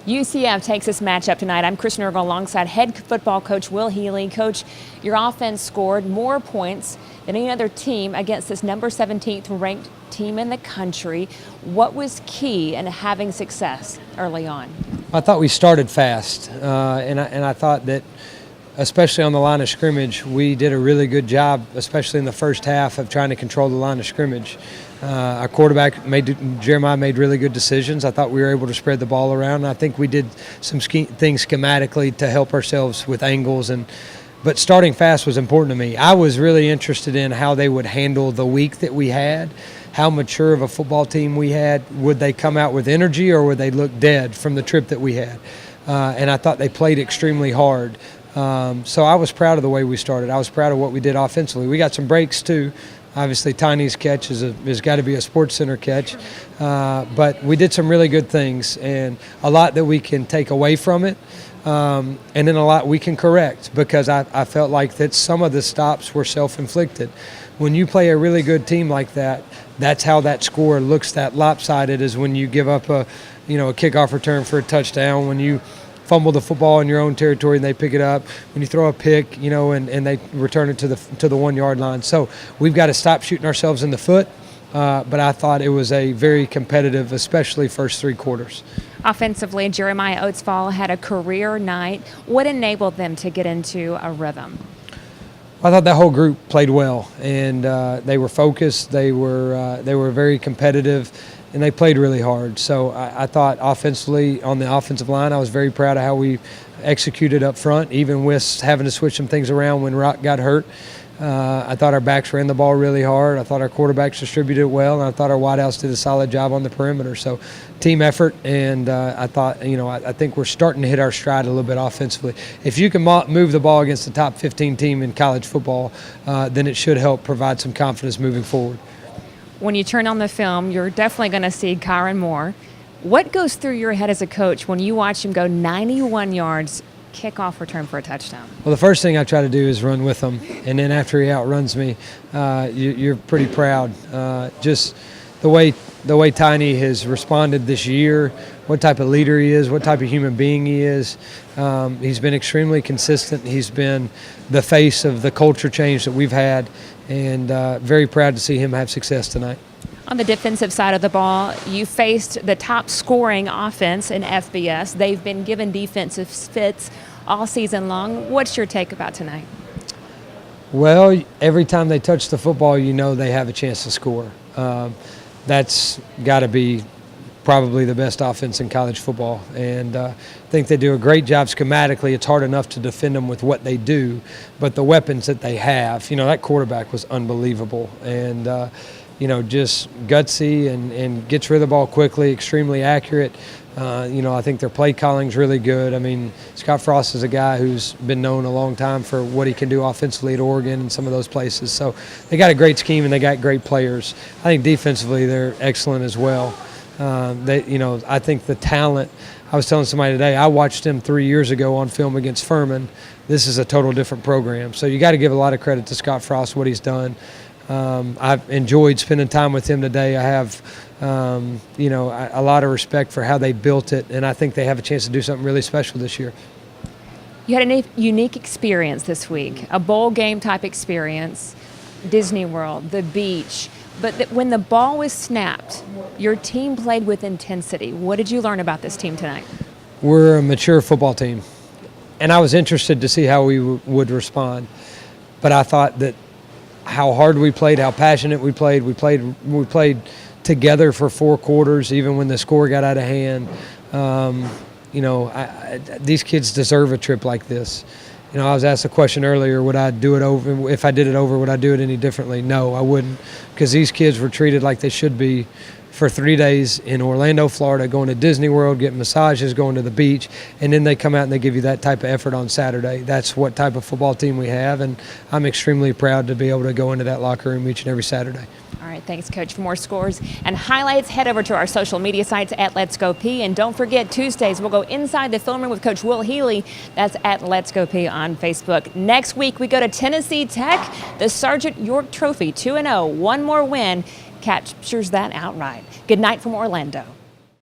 UCF takes this matchup tonight. I'm Kristen Ergel alongside head football coach Will Healy. Coach, your offense scored more points than any other team against this number 17th ranked team in the country. What was key in having success early on? I thought we started fast, and I thought that, especially on the line of scrimmage, we did a really good job, especially in the first half, of trying to control the line of scrimmage. Our quarterback, Jeremiah, made really good decisions. I thought we were able to spread the ball around. I think we did some things schematically to help ourselves with angles, but starting fast was important to me. I was really interested in how they would handle the week that we had, how mature of a football team we had. Would they come out with energy, or would they look dead from the trip that we had? And I thought they played extremely hard. So I was proud of the way we started. I was proud of what we did offensively. We got some breaks too. Obviously, Tiny's catch has got to be a Sports Center catch. But we did some really good things, and a lot that we can take away from it, and then a lot we can correct, because I felt like that some of the stops were self-inflicted. When you play a really good team like that, that's how that score looks that lopsided, is when you give up a kickoff return for a touchdown, when you fumble the football in your own territory and they pick it up, when you throw a pick, and they return it to the 1 yard line. So we've got to stop shooting ourselves in the foot. But I thought it was a very competitive, especially first three quarters. Offensively, Jeremiah Oatsfall had a career night. What enabled them to get into a rhythm? I thought that whole group played well, and they were focused. They were very competitive, and they played really hard. So I thought offensively, on the offensive line, I was very proud of how we executed up front, even with having to switch some things around when Rock got hurt. I thought our backs ran the ball really hard. I thought our quarterbacks distributed well, and I thought our wideouts did a solid job on the perimeter. So team effort, and I thought, I think we're starting to hit our stride a little bit offensively. If you can move the ball against the top 15 team in college football, then it should help provide some confidence moving forward. When you turn on the film, you're definitely going to see Kyron Moore. What goes through your head as a coach when you watch him go 91 yards, kickoff return for a touchdown? Well, the first thing I try to do is run with him, and then after he outruns me, you're pretty proud. Just the way Tiny has responded this year, what type of leader he is, what type of human being he is. He's been extremely consistent. He's been the face of the culture change that we've had, and very proud to see him have success tonight. On the defensive side of the ball, you faced the top scoring offense in FBS. They've been given defensive fits all season long. What's your take about tonight? Well, every time they touch the football, they have a chance to score. That's got to be probably the best offense in college football, and I think they do a great job schematically. It's hard enough to defend them with what they do, but the weapons that they have, that quarterback was unbelievable, and just gutsy and gets rid of the ball quickly, extremely accurate. I think their play calling's really good. I mean, Scott Frost is a guy who's been known a long time for what he can do offensively at Oregon and some of those places. So they got a great scheme and they got great players. I think defensively they're excellent as well. I think the talent, I was telling somebody today, I watched them 3 years ago on film against Furman. This is a total different program. So you got to give a lot of credit to Scott Frost, what he's done. I've enjoyed spending time with him today. I have, a lot of respect for how they built it, and I think they have a chance to do something really special this year. You had a unique experience this week, a bowl game type experience, Disney World, the beach. But when the ball was snapped, your team played with intensity. What did you learn about this team tonight? We're a mature football team, and I was interested to see how we would respond. But I thought that how hard we played, how passionate we played. We played together for 4 quarters, even when the score got out of hand. These kids deserve a trip like this. I was asked a question earlier, would I do it over? If I did it over, would I do it any differently? No, I wouldn't, because these kids were treated like they should be for 3 days in Orlando, Florida, going to Disney World, getting massages, going to the beach, and then they come out and they give you that type of effort on Saturday. That's what type of football team we have, and I'm extremely proud to be able to go into that locker room each and every Saturday. All right, thanks, Coach. For more scores and highlights, head over to our social media sites at Let's Go Peay. And don't forget, Tuesdays, we'll go inside the film room with Coach Will Healy. That's at Let's Go Peay on Facebook. Next week, we go to Tennessee Tech. The Sergeant York Trophy, 2-0. One more win captures that outright. Good night from Orlando.